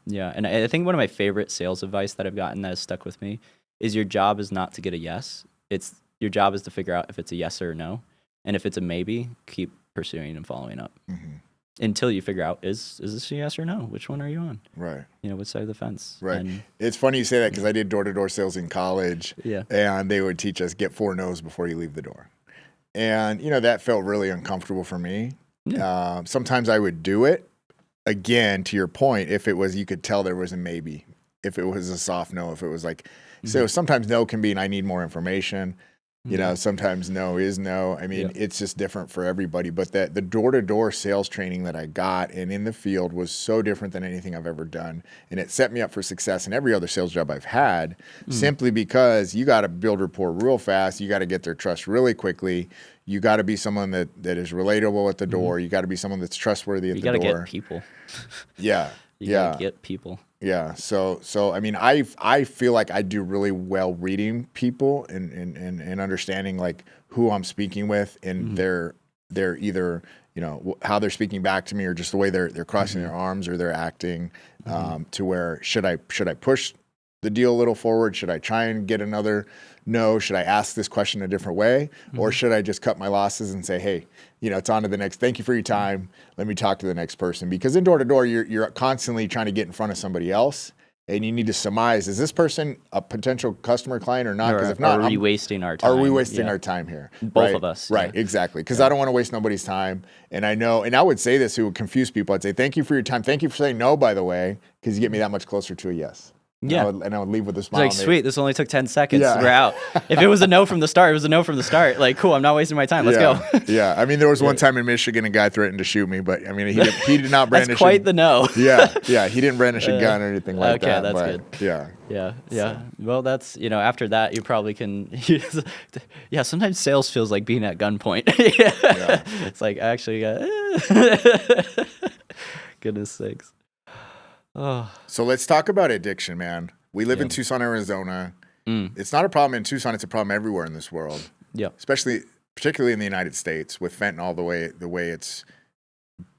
I think one of my favorite sales advice that I've gotten that has stuck with me is your job is not to get a yes. Your job is to figure out if it's a yes or a no. And if it's a maybe, keep pursuing and following up. Until you figure out, is this a yes or no? Which one are you on? Right. Which side of the fence? Right. And it's funny you say that because I did door-to-door sales in college. Yeah. And they would teach us, get 4 no's before you leave the door. And, that felt really uncomfortable for me. Yeah. Sometimes I would do it. Again, to your point, if it was, you could tell there was a maybe. If it was a soft no, if it was like, so sometimes no can be, and I need more information. Sometimes no is no. I mean, it's just different for everybody. But the door-to-door sales training that I got and in the field was so different than anything I've ever done. And it set me up for success in every other sales job I've had, simply because you got to build rapport real fast. You got to get their trust really quickly. You got to be someone that is relatable at the door. You got to be someone that's trustworthy at the door. You got to get people. Yeah. You got to get people. Yeah. So I mean, I feel like I do really well reading people and understanding like who I'm speaking with and they're either, how they're speaking back to me or just the way they're crossing their arms or they're acting, to where should I push the deal a little forward? Should I try and get another no? Should I ask this question a different way? Or should I just cut my losses and say, hey, it's on to the next. Thank you for your time. Let me talk to the next person. Because in door-to-door, you're constantly trying to get in front of somebody else. And you need to surmise, is this person a potential customer client or not? Because if not, are we wasting our time? Are we wasting our time here? Both of us. Right, exactly. Because I don't want to waste nobody's time. And I know, and I would say this, who would confuse people. I'd say, thank you for your time. Thank you for saying no, by the way, because you get me that much closer to a yes. Yeah. And I would leave with a smile. It's like, sweet, this only took 10 seconds. We're out. If it was a no from the start, it was a no from the start. Like, cool, I'm not wasting my time. Let's go. Yeah. I mean, there was one time in Michigan, a guy threatened to shoot me, but I mean, he did not brandish. That's quite the no. Yeah. He didn't brandish a gun or anything like that. Okay, that's but, good. Yeah. So. Well, that's, after that, you probably can. Sometimes sales feels like being at gunpoint. It's like, actually, goodness sakes. Oh. So let's talk about addiction, man. We live in Tucson, Arizona. It's not a problem in Tucson. It's a problem everywhere in this world. Yeah. Particularly in the United States with fentanyl, the way it's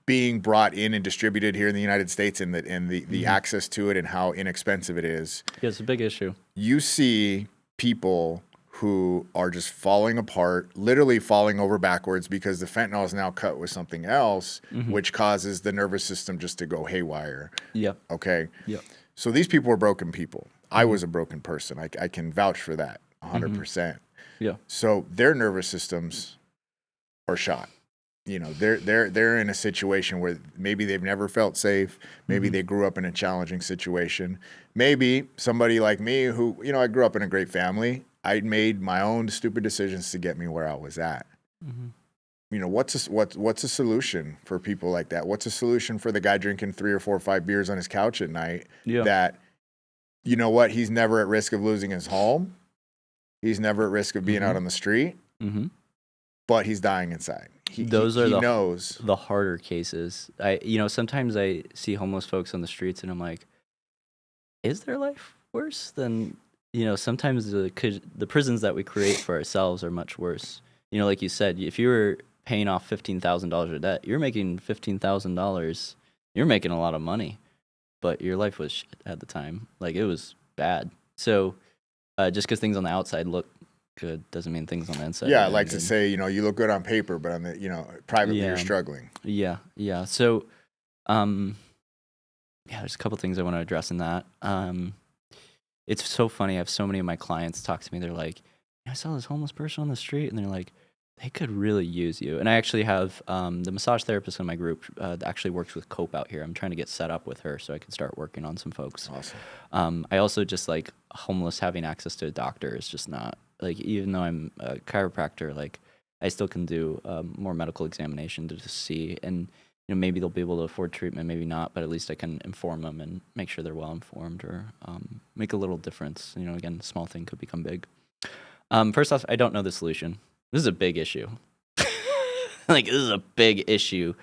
being brought in and distributed here in the United States and the access to it and how inexpensive it is. Yeah, it's a big issue. You see people who are just falling apart, literally falling over backwards because the fentanyl is now cut with something else, which causes the nervous system just to go haywire. Yeah. Okay? Yeah. So these people were broken people. I was a broken person. I can vouch for that 100%. Yeah. So their nervous systems are shot. They're in a situation where maybe they've never felt safe. Maybe they grew up in a challenging situation. Maybe somebody like me who, I grew up in a great family. I made my own stupid decisions to get me where I was at. What's a solution for people like that? What's a solution for the guy drinking 3 or 4 or 5 beers on his couch at night that, he's never at risk of losing his home. He's never at risk of being out on the street, but he's dying inside. Those are knows the harder cases. Sometimes I see homeless folks on the streets and I'm like, is their life worse than... sometimes the prisons that we create for ourselves are much worse. Like you said, if you were paying off $15,000 of debt, you're making $15,000. You're making a lot of money, but your life was shit at the time. Like, it was bad. So just because things on the outside look good doesn't mean things on the inside. Yeah, I like to say, you look good on paper, but on the, privately you're struggling. Yeah. So, there's a couple things I want to address in that. It's so funny. I have so many of my clients talk to me. They're like, I saw this homeless person on the street, and they're like, they could really use you. And I actually have the massage therapist in my group that actually works with Cope out here. I'm trying to get set up with her so I can start working on some folks. Awesome. I also just like homeless having access to a doctor is just not, like, even though I'm a chiropractor, like, I still can do more medical examination to just see. And maybe they'll be able to afford treatment, maybe not, but at least I can inform them and make sure they're well informed, or make a little difference. Again, a small thing could become big. First off, I don't know the solution. This is a big issue. Like, this is a big issue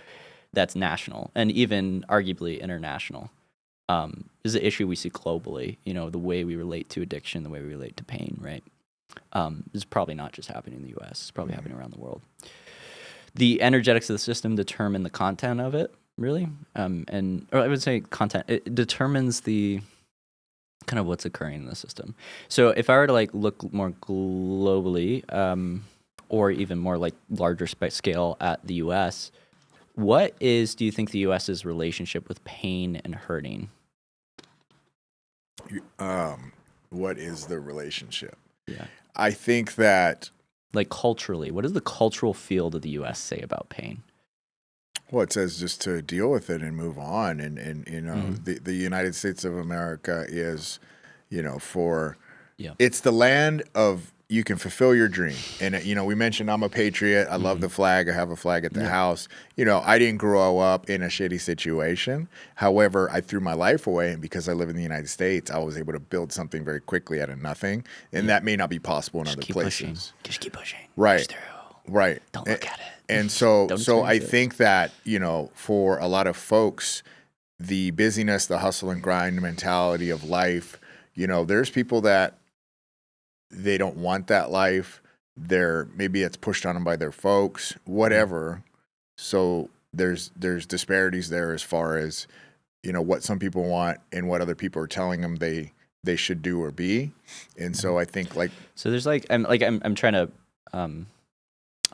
that's national and even arguably international. This is an issue we see globally, the way we relate to addiction, the way we relate to pain, right? This is probably not just happening in the U.S. It's probably happening around the world. The energetics of the system determine the content of it, really. Or I would say content. It determines the kind of what's occurring in the system. So if I were to look more globally, or even more larger scale at the U.S., do you think the U.S.'s relationship with pain and hurting? What is the relationship? Yeah. I think that... culturally, what does the cultural field of the U.S. say about pain? Well, it says just to deal with it and move on. And the United States of America is, it's the land of you can fulfill your dream. And, we mentioned I'm a patriot. I love the flag. I have a flag at the house. I didn't grow up in a shitty situation. However, I threw my life away. And because I live in the United States, I was able to build something very quickly out of nothing. And that may not be possible in other places. Just keep pushing. Right. Push through. Right. Don't look at it. And so I think that, for a lot of folks, the busyness, the hustle and grind mentality of life, there's people that they don't want that life. Maybe it's pushed on them by their folks, whatever. So there's disparities there as far as, what some people want and what other people are telling them they should do or be. And so I think so there's I'm trying to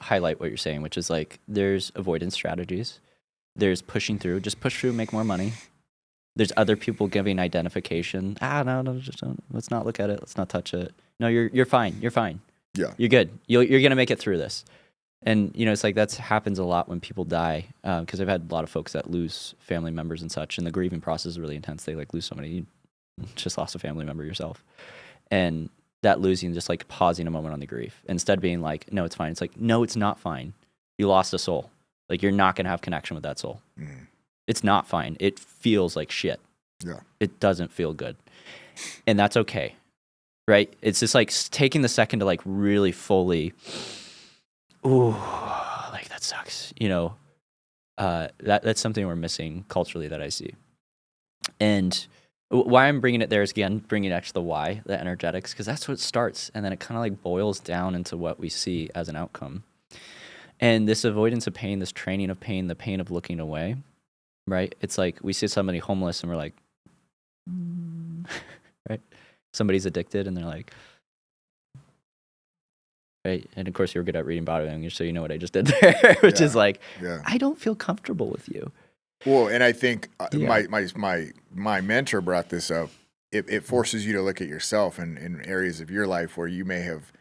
highlight what you're saying, which is there's avoidance strategies, there's pushing through, just push through, make more money. There's other people giving identification. No, just don't. Let's not look at it. Let's not touch it. No, you're fine. You're fine. Yeah, you're good. You're gonna make it through this. And it's that happens a lot when people die. Because I've had a lot of folks that lose family members and such, and the grieving process is really intense. They lose somebody. You just lost a family member yourself, and that losing, just pausing a moment on the grief, instead of being no, it's fine. It's no, it's not fine. You lost a soul. You're not gonna have connection with that soul. It's not fine. It feels like shit. Yeah. It doesn't feel good. And that's okay. Right? It's just taking the second to really fully, ooh, that sucks. That's something we're missing culturally that I see. And why I'm bringing it there is, again, bringing it to the why, the energetics, because that's what starts. And then it kind of boils down into what we see as an outcome. And this avoidance of pain, this training of pain, the pain of looking away, right? It's we see somebody homeless and we're right? Somebody's addicted and they're right? And of course you're good at reading body language, so you know what I just did there, which is I don't feel comfortable with you. Well, and I think my mentor brought this up. It forces you to look at yourself in areas of your life where you may have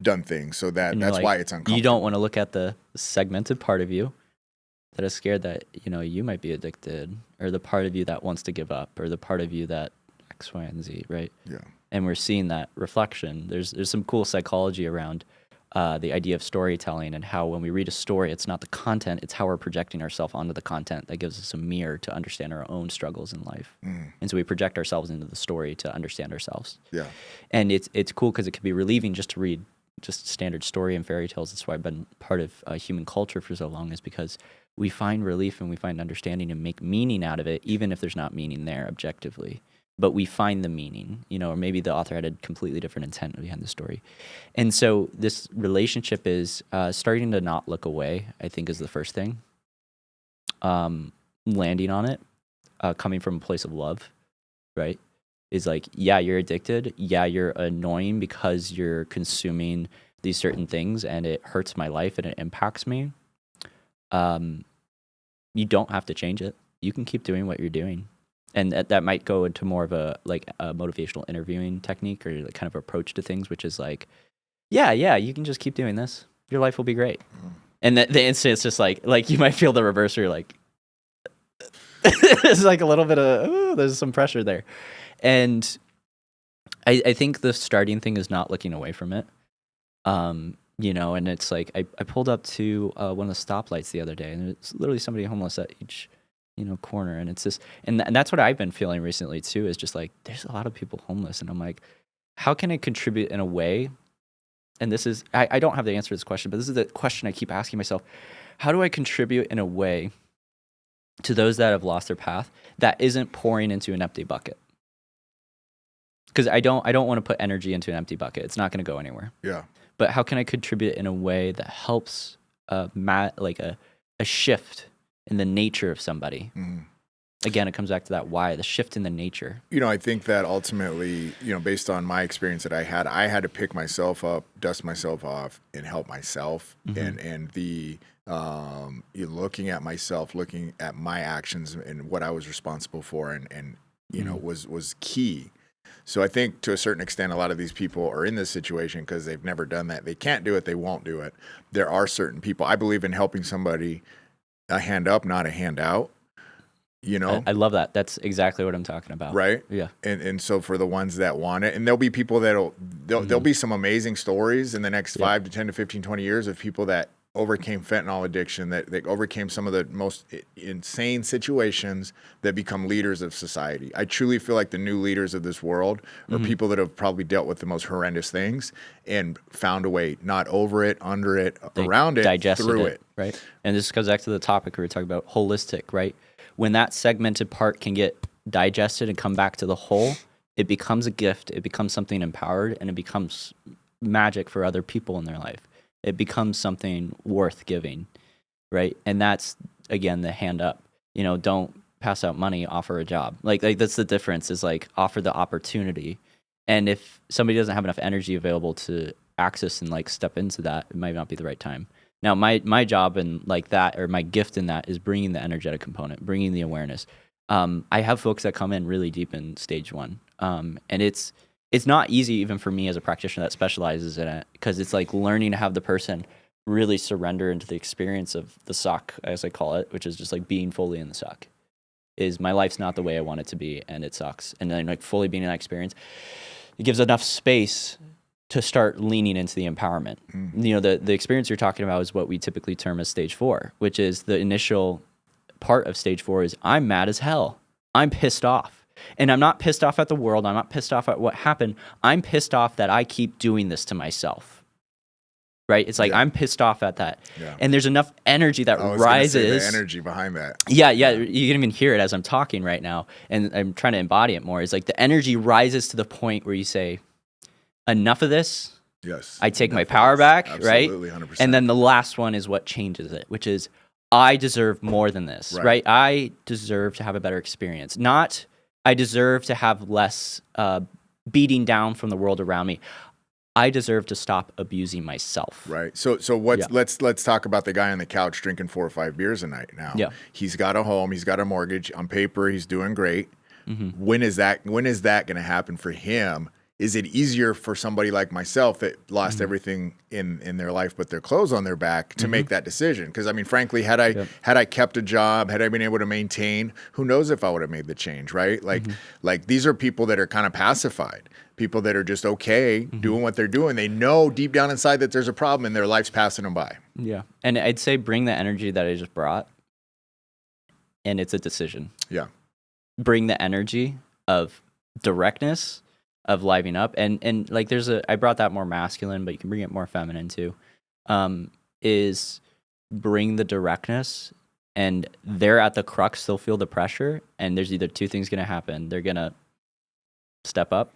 done things, so that's why it's uncomfortable. You don't want to look at the segmented part of you that is scared that you might be addicted, or the part of you that wants to give up, or the part of you that X, Y, and Z, right? Yeah. And we're seeing that reflection. There's some cool psychology around the idea of storytelling, and how when we read a story, it's not the content, it's how we're projecting ourselves onto the content that gives us a mirror to understand our own struggles in life. And so we project ourselves into the story to understand ourselves. Yeah. And it's cool because it can be relieving just to read just standard story and fairy tales. That's why I've been part of human culture for so long, is because we find relief and we find understanding and make meaning out of it, even if there's not meaning there objectively. But we find the meaning, or maybe the author had a completely different intent behind the story. And so this relationship is starting to not look away, I think, is the first thing. Landing on it, coming from a place of love, right? Is yeah, you're addicted. Yeah, you're annoying because you're consuming these certain things and it hurts my life and it impacts me. You don't have to change it. You can keep doing what you're doing. And that might go into more of a motivational interviewing technique, or kind of approach to things, which is yeah, you can just keep doing this. Your life will be great. And the instant it's just you might feel the reverse, where you're it's a little bit of, there's some pressure there. And I think the starting thing is not looking away from it. you know, and it's like I pulled up to one of the stoplights the other day, and it's literally somebody homeless at each, you know, corner, and it's just, and that's what I've been feeling recently too, is just like there's a lot of people homeless, and I'm like, how can I contribute in a way? And this is, I don't have the answer to this question, but this is the question I keep asking myself: how do I contribute in a way to those that have lost their path that isn't pouring into an empty bucket? Because I don't want to put energy into an empty bucket. It's not going to go anywhere. Yeah. But how can I contribute in a way that helps like a shift in the nature of somebody? Mm-hmm. Again, it comes back to that why, the shift in the nature. You know, I think that ultimately, you know, based on my experience that I had to pick myself up, dust myself off, and help myself. Mm-hmm. And the looking at myself, looking at my actions and what I was responsible for, and you know, was key. So I think to a certain extent, a lot of these people are in this situation because they've never done that. They can't do it. They won't do it. There are certain people. I believe in helping somebody a hand up, not a hand out. You know, I love that. That's exactly what I'm talking about. Right. Yeah. And so for the ones that want it, and there'll be people there'll be some amazing stories in the next 5 to 10 to 15, 20 years of people that overcame fentanyl addiction, that they overcame some of the most insane situations, that become leaders of society. I truly feel like the new leaders of this world are people that have probably dealt with the most horrendous things and found a way, not over it, under it, around it, digested through it. Right. And this goes back to the topic we were talking about, holistic, right? When that segmented part can get digested and come back to the whole, it becomes a gift, it becomes something empowered, and it becomes magic for other people in their life. It becomes something worth giving, right? And that's, again, the hand up. You know, don't pass out money, offer a job. Like that's the difference, is like offer the opportunity. And if somebody doesn't have enough energy available to access and like step into that, it might not be the right time. Now, my job and like that, or my gift in that, is bringing the energetic component, bringing the awareness. I have folks that come in really deep in stage 1, and it's not easy even for me as a practitioner that specializes in it, because it's like learning to have the person really surrender into the experience of the suck, as I call it, which is just like being fully in the suck. Is my life's not the way I want it to be, and it sucks. And then like fully being in that experience, it gives enough space to start leaning into the empowerment. You know, the experience you're talking about is what we typically term as stage 4, which is the initial part of stage 4 is I'm mad as hell. I'm pissed off. And I'm not pissed off at the world. I'm not pissed off at what happened. I'm pissed off that I keep doing this to myself. Right? It's like I'm pissed off at that. Yeah. And there's enough energy that rises. The energy behind that. Yeah. You can even hear it as I'm talking right now. And I'm trying to embody it more. It's like the energy rises to the point where you say, enough of this. Yes. I take my power back, right? Absolutely, 100%. And then the last one is what changes it, which is I deserve more than this, right? I deserve to have a better experience. Not I deserve to have less beating down from the world around me. I deserve to stop abusing myself. Right. So let's talk about the guy on the couch drinking 4 or 5 beers a night now. Yeah. He's got a home, he's got a mortgage. On paper, he's doing great. Mm-hmm. When is that going to happen for him? Is it easier for somebody like myself that lost everything in their life but their clothes on their back to make that decision? Because, I mean, frankly, had I kept a job, had I been able to maintain, who knows if I would have made the change, right? Like these are people that are kind of pacified, people that are just okay doing what they're doing. They know deep down inside that there's a problem and their life's passing them by. Yeah. And I'd say bring the energy that I just brought, and it's a decision. Yeah. Bring the energy of directness, of living up, and like I brought that more masculine, but you can bring it more feminine too, is bring the directness, and they're at the crux, they'll feel the pressure, and there's either two things going to happen. They're going to step up,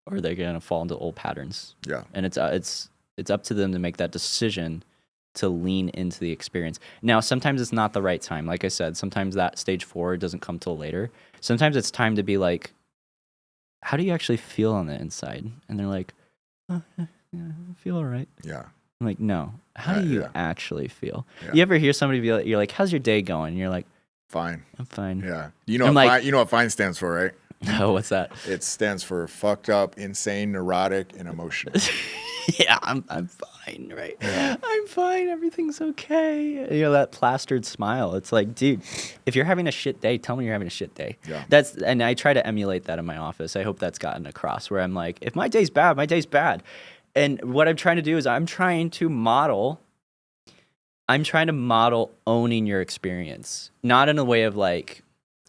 or they're going to fall into old patterns. Yeah. And it's up to them to make that decision to lean into the experience. Now, sometimes it's not the right time. Like I said, sometimes that stage 4 doesn't come till later. Sometimes it's time to be like, how do you actually feel on the inside? And they're like, oh, yeah, I feel all right. Yeah. I'm like, no. How do you actually feel? Yeah. You ever hear somebody be like, you're like, how's your day going? And you're like, fine. I'm fine. Yeah. You know what fine stands for, right? No, what's that? It stands for fucked up, insane, neurotic, and emotional. Yeah, I'm fine, right? Yeah. I'm fine. Everything's okay. You know, that plastered smile. It's like, dude, if you're having a shit day, tell me you're having a shit day. Yeah. And I try to emulate that in my office. I hope that's gotten across, where I'm like, if my day's bad, my day's bad. And what I'm trying to do is I'm trying to model owning your experience, not in a way of like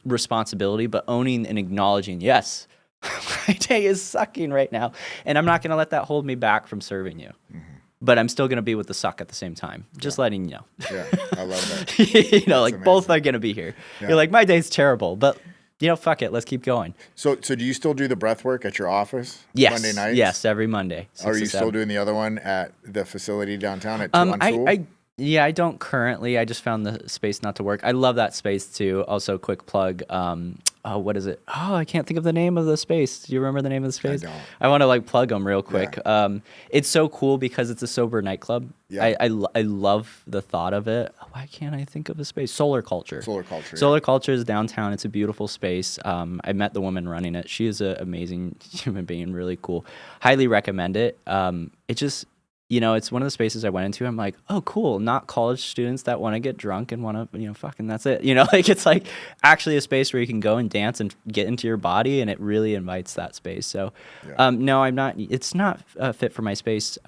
responsibility, but owning and acknowledging, yes, my day is sucking right now, and I'm not going to let that hold me back from serving you. But I'm still going to be with the suck at the same time. Just letting you know. Yeah, I love that. You know, like amazing. Both are going to be here. Yeah. You're like, my day's terrible, but you know, fuck it, let's keep going. So do you still do the breath work at your office? Yes. Monday nights? Yes, every Monday. Are you still doing the other one at the facility downtown at 2 on School? I don't currently. I just found the space not to work. I love that space too. Also, quick plug. What is it? Oh, I can't think of the name of the space. Do you remember the name of the space? I don't. I want to like plug them real quick. Yeah. It's so cool because it's a sober nightclub. Yeah. I love the thought of it. Why can't I think of a space? Solar Culture. Solar Culture is downtown. It's a beautiful space. I met the woman running it. She is an amazing human being. Really cool. Highly recommend it. It just. You know, it's one of the spaces I went into. I'm like, oh, cool. Not college students that want to get drunk and want to, you know, fucking that's it. You know, like it's like actually a space where you can go and dance and get into your body, and it really invites that space. So, no, I'm not. It's not fit for my space.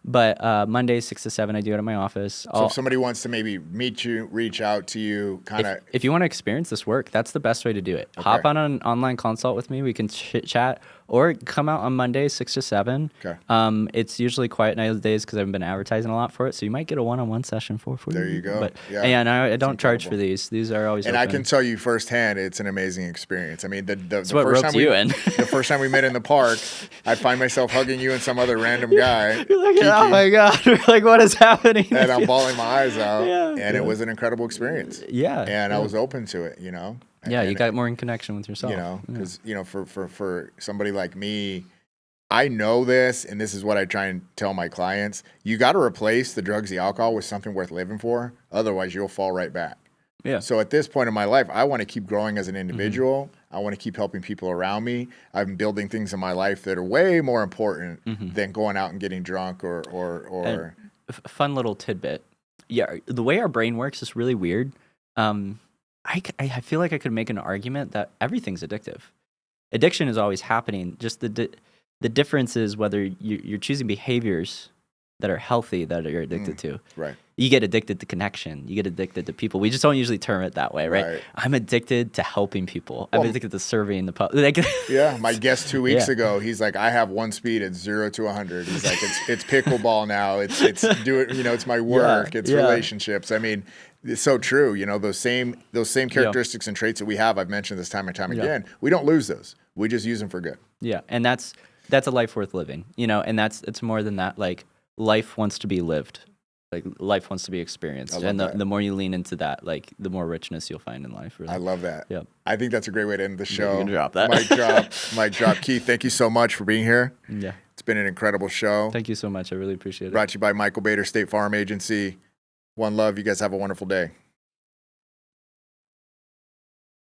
But Mondays 6 to 7, I do it at my office. So if somebody wants to maybe meet you, reach out to you, kind of. If you want to experience this work, that's the best way to do it. Okay. Hop on an online consult with me. We can chit chat, or come out on Mondays 6 to 7. Okay. It's usually quiet night days because I've been advertising a lot for it. So you might get a one-on-one session for you. There you go. But and I don't charge for these. These are always. And open. I can tell you firsthand, it's an amazing experience. I mean, the what first time the first time we met in the park, I'd find myself hugging you and some other random guy. You're like, oh my god. Like, what is happening? And I'm bawling my eyes out. It was an incredible experience. Yeah. And I was open to it, you know. You got more in connection with yourself. You know, because, you know, for somebody like me, I know this, and this is what I try and tell my clients. You got to replace the drugs, the alcohol with something worth living for. Otherwise, you'll fall right back. Yeah. So at this point in my life, I want to keep growing as an individual. Mm-hmm. I want to keep helping people around me. I'm building things in my life that are way more important than going out and getting drunk or. Fun little tidbit. Yeah, the way our brain works is really weird. I feel like I could make an argument that everything's addictive. Addiction is always happening. Just the difference is whether you're choosing behaviors that are healthy that you're addicted to. Right. You get addicted to connection. You get addicted to people. We just don't usually term it that way, right? I'm addicted to helping people. I'm addicted to serving the public. My guest 2 weeks ago, he's like, I have one speed at 0 to 100. He's like, it's pickleball now. It's do it. You know, it's my work. It's relationships. I mean, it's so true. You know, those same characteristics and traits that we have. I've mentioned this time and time again. We don't lose those. We just use them for good. Yeah, and that's a life worth living. You know, and it's more than that. Like, life wants to be lived. Like, life wants to be experienced. And the more you lean into that, like, the more richness you'll find in life. Really. I love that. Yep. I think that's a great way to end the show. You can drop that. Mic drop. Keith, thank you so much for being here. Yeah. It's been an incredible show. Thank you so much. I really appreciate it. Brought to you by Michael Bader State Farm Agency. One love. You guys have a wonderful day.